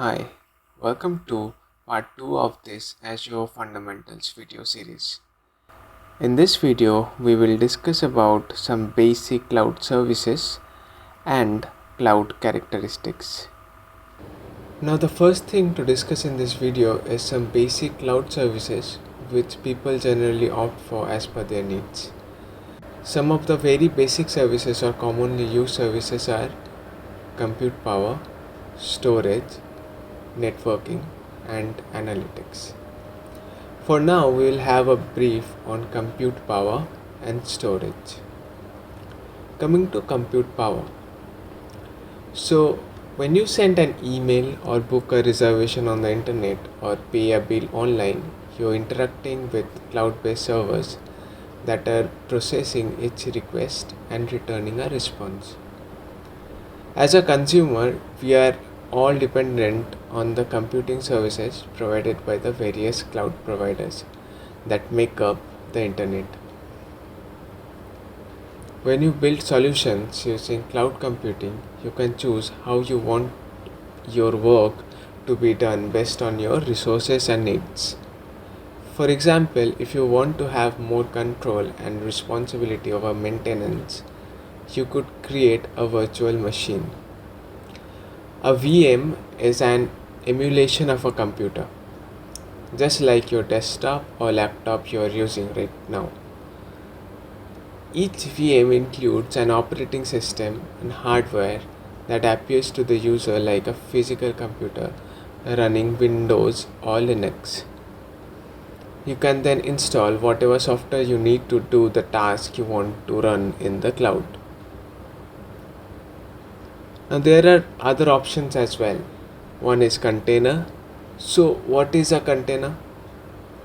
Hi, welcome to part 2 of this Azure Fundamentals video series. In this video, we will discuss about some basic cloud services and cloud characteristics. Now the first thing to discuss in this video is some basic cloud services which people generally opt for as per their needs. Some of the very basic services or commonly used services are compute power, storage, networking, and analytics. For now, we will have a brief on compute power and storage. Coming to compute power. So, when you send an email or book a reservation on the internet or pay a bill online, you're interacting with cloud based servers that are processing each request and returning a response. As a consumer, we are all dependent on the computing services provided by the various cloud providers that make up the internet. When you build solutions using cloud computing, you can choose how you want your work to be done based on your resources and needs. For example, if you want to have more control and responsibility over maintenance, you could create a virtual machine. A VM is an emulation of a computer, just like your desktop or laptop you are using right now. Each VM includes an operating system and hardware that appears to the user like a physical computer running Windows or Linux. You can then install whatever software you need to do the task you want to run in the cloud. Now there are other options as well. One is container. So what is a container?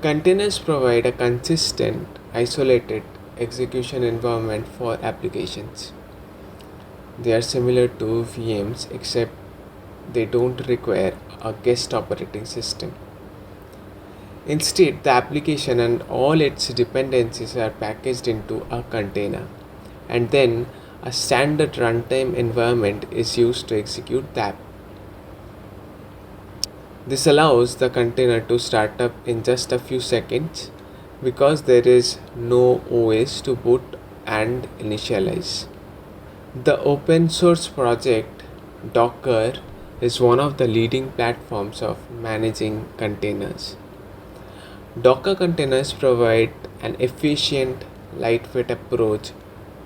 Containers provide a consistent, isolated execution environment for applications. They are similar to VMs except they don't require a guest operating system. Instead, the application and all its dependencies are packaged into a container, and then a standard runtime environment is used to execute the app. This allows the container to start up in just a few seconds because there is no OS to boot and initialize. The open source project Docker is one of the leading platforms of managing containers. Docker containers provide an efficient, lightweight approach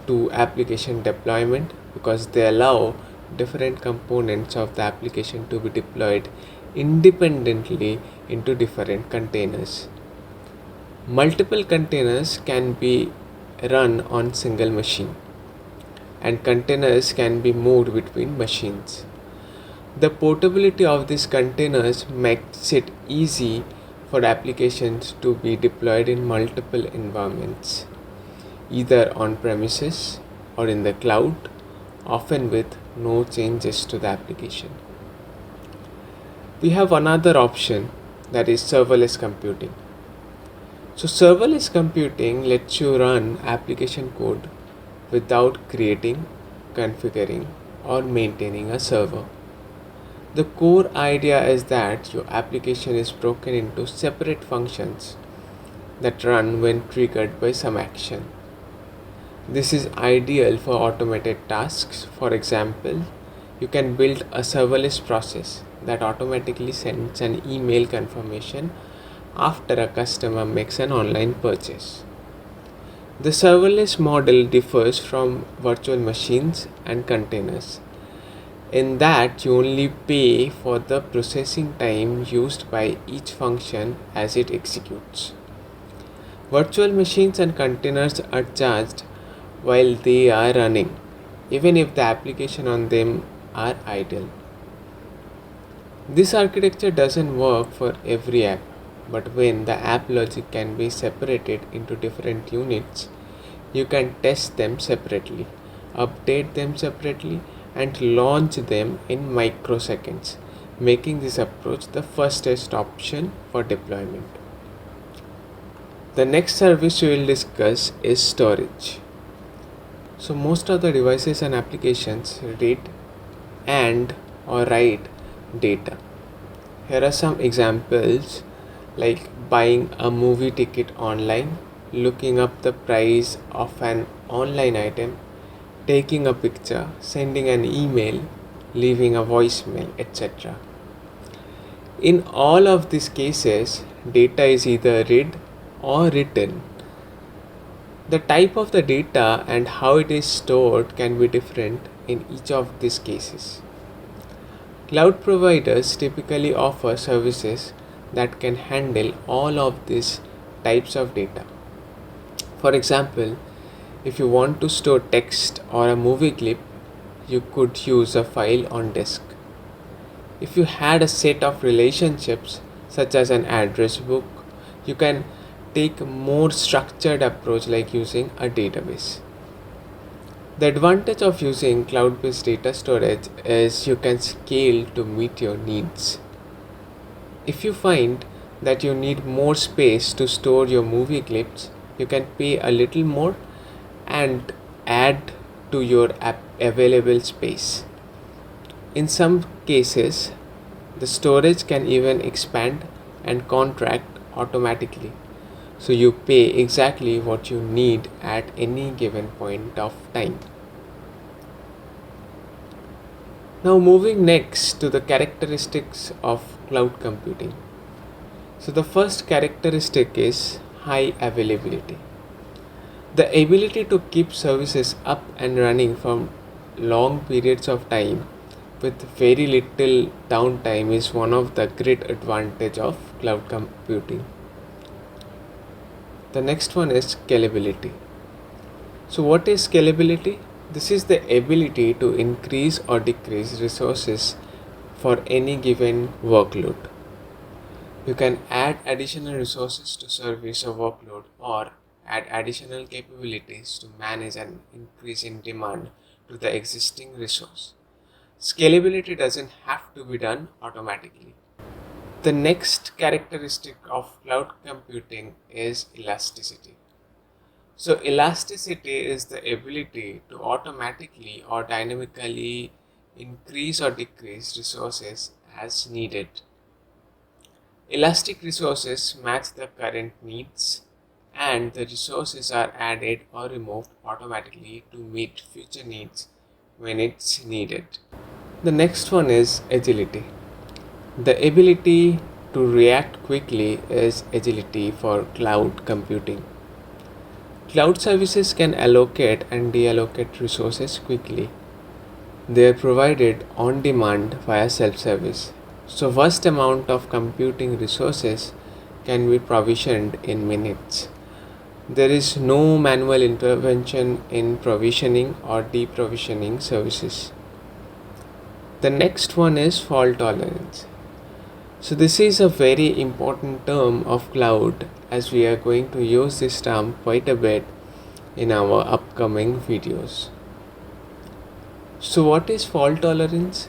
to application deployment because they allow different components of the application to be deployed independently into different containers. Multiple containers can be run on single machine, and containers can be moved between machines. The portability of these containers makes it easy for applications to be deployed in multiple environments, either on premises or in the cloud, often with no changes to the application. We have another option, that is serverless computing. So serverless computing lets you run application code without creating, configuring, or maintaining a server. The core idea is that your application is broken into separate functions that run when triggered by some action. This is ideal for automated tasks. For example, you can build a serverless process that automatically sends an email confirmation after a customer makes an online purchase. The serverless model differs from virtual machines and containers in that you only pay for the processing time used by each function as it executes. Virtual machines and containers are charged while they are running, even if the application on them are idle. This architecture doesn't work for every app, but when the app logic can be separated into different units, you can test them separately, update them separately, and launch them in microseconds, making this approach the fastest option for deployment. The next service we will discuss is storage. So most of the devices and applications read and or write data. Here are some examples like buying a movie ticket online, looking up the price of an online item, taking a picture, sending an email, leaving a voicemail, etc. In all of these cases, data is either read or written. The type of the data and how it is stored can be different in each of these cases. Cloud providers typically offer services that can handle all of these types of data. For example, if you want to store text or a movie clip, you could use a file on disk. If you had a set of relationships such as an address book, you can take a more structured approach like using a database. The advantage of using cloud-based data storage is you can scale to meet your needs. If you find that you need more space to store your movie clips, you can pay a little more and add to your available space. In some cases, the storage can even expand and contract automatically, so you pay exactly what you need at any given point of time. Now moving next to the characteristics of cloud computing. So the first characteristic is high availability. The ability to keep services up and running for long periods of time with very little downtime is one of the great advantage of cloud computing. The next one is scalability. So what is scalability? This is the ability to increase or decrease resources for any given workload. You can add additional resources to service a workload or add additional capabilities to manage an increase in demand to the existing resource. Scalability doesn't have to be done automatically. The next characteristic of cloud computing is elasticity. So elasticity is the ability to automatically or dynamically increase or decrease resources as needed. Elastic resources match the current needs and the resources are added or removed automatically to meet future needs when it's needed. The next one is agility. The ability to react quickly is agility for cloud computing. Cloud services can allocate and deallocate resources quickly. They are provided on demand via self-service. So vast amount of computing resources can be provisioned in minutes. There is no manual intervention in provisioning or deprovisioning services. The next one is fault tolerance. So this is a very important term of cloud as we are going to use this term quite a bit in our upcoming videos. So what is fault tolerance?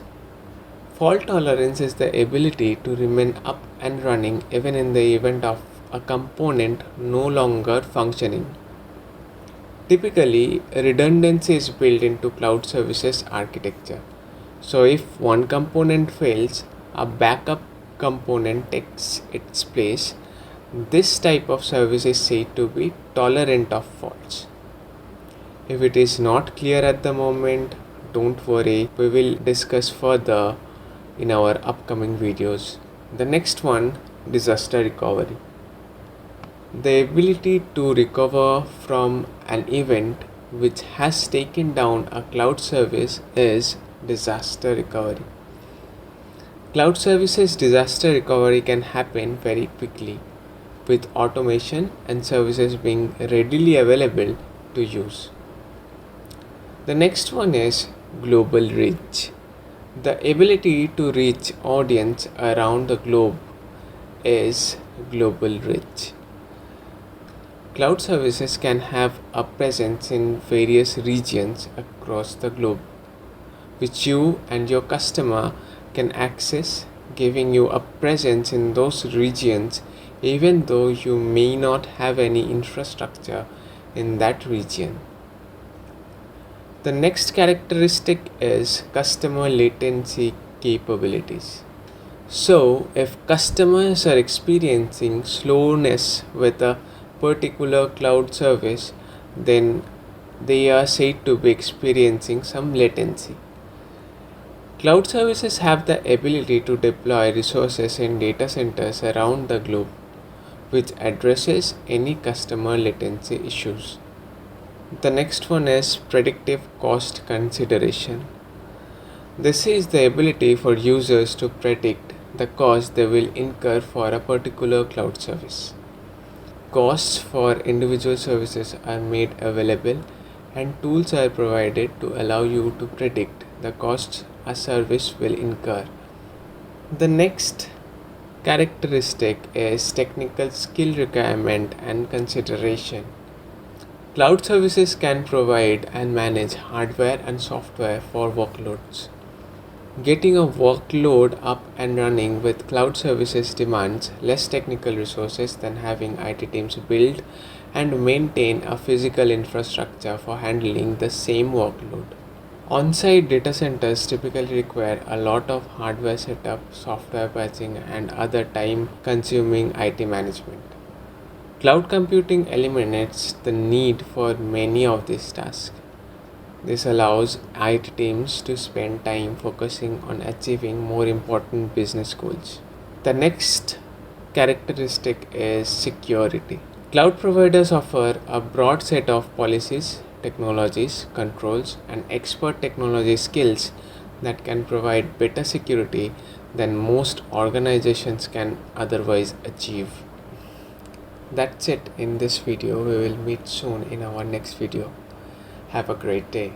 Fault tolerance is the ability to remain up and running even in the event of a component no longer functioning. Typically, redundancy is built into cloud services architecture. So if one component fails, a backup component takes its place. This type of service is said to be tolerant of faults. If it is not clear at the moment, don't worry, we will discuss further in our upcoming videos. The next one, disaster recovery. The ability to recover from an event which has taken down a cloud service is disaster recovery. Cloud services disaster recovery can happen very quickly with automation and services being readily available to use. The next one is global reach. The ability to reach audience around the globe is global reach. Cloud services can have a presence in various regions across the globe, which you and your customer can access, giving you a presence in those regions even though you may not have any infrastructure in that region. The next characteristic is customer latency capabilities. So, if customers are experiencing slowness with a particular cloud service, then they are said to be experiencing some latency. Cloud services have the ability to deploy resources in data centers around the globe, which addresses any customer latency issues. The next one is predictive cost consideration. This is the ability for users to predict the cost they will incur for a particular cloud service. Costs for individual services are made available and tools are provided to allow you to predict the costs a service will incur. The next characteristic is technical skill requirement and consideration. Cloud services can provide and manage hardware and software for workloads. Getting a workload up and running with cloud services demands less technical resources than having IT teams build and maintain a physical infrastructure for handling the same workload. On-site data centers typically require a lot of hardware setup, software patching, and other time-consuming IT management. Cloud computing eliminates the need for many of these tasks. This allows IT teams to spend time focusing on achieving more important business goals. The next characteristic is security. Cloud providers offer a broad set of policies, technologies, controls, and expert technology skills that can provide better security than most organizations can otherwise achieve. That's it in this video. We will meet soon in our next video. Have a great day.